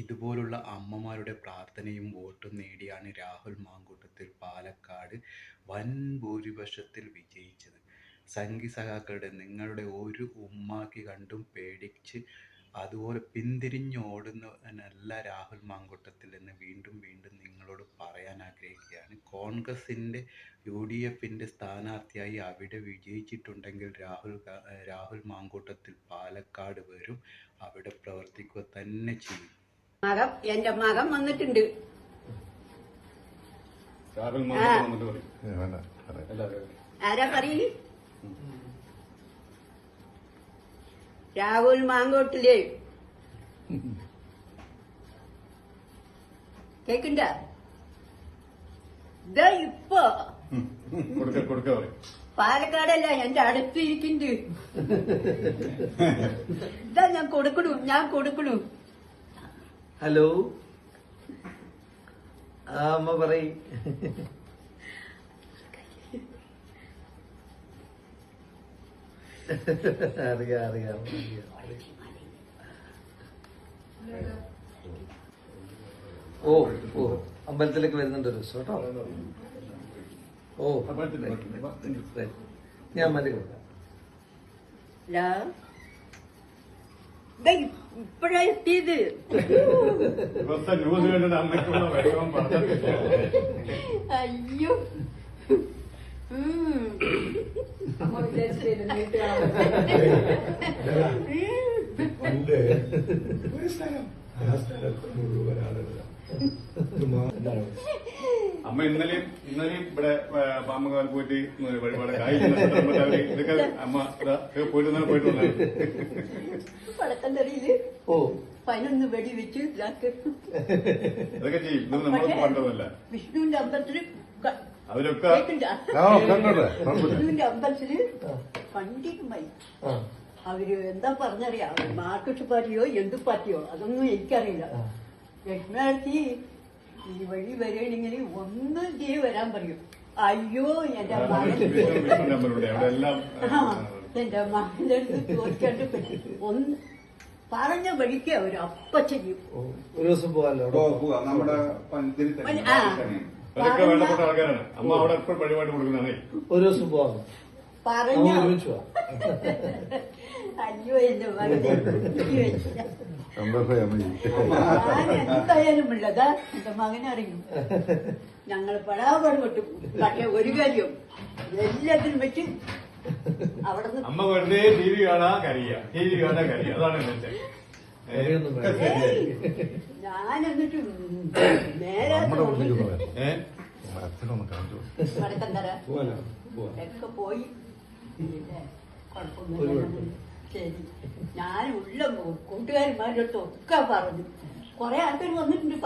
ഇതുപോലുള്ള അമ്മമാരുടെ പ്രാർത്ഥനയും വോട്ടും നേടിയാണ് രാഹുൽ മാങ്കൂട്ടത്തിൽ പാലക്കാട് വൻ ഭൂരിപക്ഷത്തിൽ വിജയിച്ചത്. സംഘി സഖാക്കളുടെ നിങ്ങളുടെ ഒരു ഉമ്മാക്കി കണ്ടും പേടിച്ച് അതുപോലെ പിന്തിരിഞ്ഞോടുന്നവനല്ല രാഹുൽ മാങ്കൂട്ടത്തിൽ എന്ന് വീണ്ടും വീണ്ടും നിങ്ങളോട് പറയാൻ ആഗ്രഹിക്കുകയാണ്. കോൺഗ്രസിൻ്റെ UDFിൻ്റെ സ്ഥാനാർത്ഥിയായി അവിടെ വിജയിച്ചിട്ടുണ്ടെങ്കിൽ രാഹുൽ മാങ്കൂട്ടത്തിൽ പാലക്കാട് വരും, അവിടെ പ്രവർത്തിക്കുക തന്നെ ചെയ്യും. എന്റെ മകൻ വന്നിട്ടുണ്ട്. ആരാ പറയ്? രാഹുൽ മാങ്കോട്ടില് കേക്കണ്ട? ഇതാ ഇപ്പൊ പാലക്കാടല്ല എന്റെ അടുത്തിരിക്കുന്നുണ്ട്. ഇതാ ഞാൻ കൊടുക്കണു. ഹലോ, അമ്മ പറയ്. അറിയാം. ഓ അമ്പലത്തിലേക്ക് വരുന്നുണ്ട് ഒരു ദിവസം കേട്ടോ. ഓ ഞാൻ മതി കൊടുക്കാം. ഇപ്പഴാ എത്തിയത്. അയ്യോ അമ്മ ഇന്നലെയും ഇവിടെ പാമ്പക്കാൽ പോയിട്ട് വഴിപാട് ഇതൊക്കെ അമ്മ പോയിട്ട് പടക്കന്തറിയില് പതിനൊന്ന് വെടി വെച്ച് അതൊക്കെ ചെയ്യും. നമ്മൾ പണ്ടതല്ല. വിഷ്ണുവിന്റെ അമ്പലത്തില് അവരൊക്കെ വിഷ്ണുവിന്റെ അമ്പലത്തില് പണ്ടിക്കുമായി അവര് എന്താ പറഞ്ഞറിയാം, മാർക്സിസ്റ്റ് പാർട്ടിയോ എന്ത് പാർട്ടിയോ അതൊന്നും എനിക്കറിയില്ല. ലക്ഷ്മണി ഈ വഴി വരികയാണെങ്കിൽ ഒന്നും ചെയ്ത് വരാൻ പറയും. അയ്യോ എന്റെ മകന്റെ അടുത്ത് ചോദിക്കാണ്ട് ഒന്ന് പറഞ്ഞ വഴിക്ക് അവര് അപ്പ ചെയ്യും. ഒരു ദിവസം പോകാമല്ലോ. വേണ്ടപ്പെട്ട ആൾക്കാരാണ്. അമ്മ അവിടെ എപ്പോഴും വഴിപാട് കൊടുക്കുന്നതാണ്. ഒരു ദിവസം പോകാം. പറഞ്ഞ അയ്യോ എന്റെ എന്തായാലും ഉള്ളതാ എന്റെ മകനറിയും. ഞങ്ങൾ പടാപാട് പെട്ടു. പക്ഷെ ഒരു കാര്യം എല്ലാത്തിനും വെച്ച് അവിടെ അമ്മ വെറുതെ TV കാണാൻ കരിയ അതാണ് ഞാൻ എന്നിട്ട് നേരെ വടക്കന്തര ഒക്കെ പോയി. കുഴപ്പമൊന്നുമില്ല. ശരി, ഞാൻ ഉള്ള കൂട്ടുകാരന്മാരുടെ അടുത്ത് ഒക്കെ പറഞ്ഞു. കൊറേ ആൾക്കാർ വന്നിട്ടുണ്ട്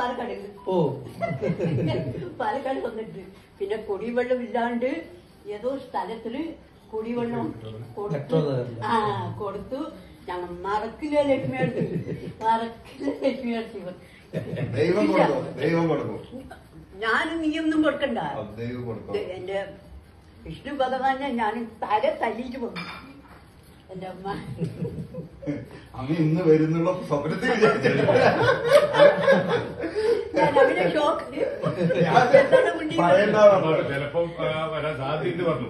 പാലക്കാട് വന്നിട്ടുണ്ട്. പിന്നെ കുടിവെള്ളം ഇല്ലാണ്ട് ഏതോ സ്ഥലത്തില് കുടിവെള്ളം കൊടുത്തു. ഞങ്ങൾ മറക്കില്ല ലക്ഷ്മി ഞാനും നീയൊന്നും കൊടുക്കണ്ട. എന്റെ വിഷ്ണു ഭഗവാനെ ഞാൻ തല തല്ലിയിട്ട് പോകും. എന്റെ അമ്മ ഇന്ന് വരുന്നുള്ള സ്വപ്നത്തിൽ ഷോക്ക് ചിലപ്പം വരാൻ സാധ്യത പറഞ്ഞു.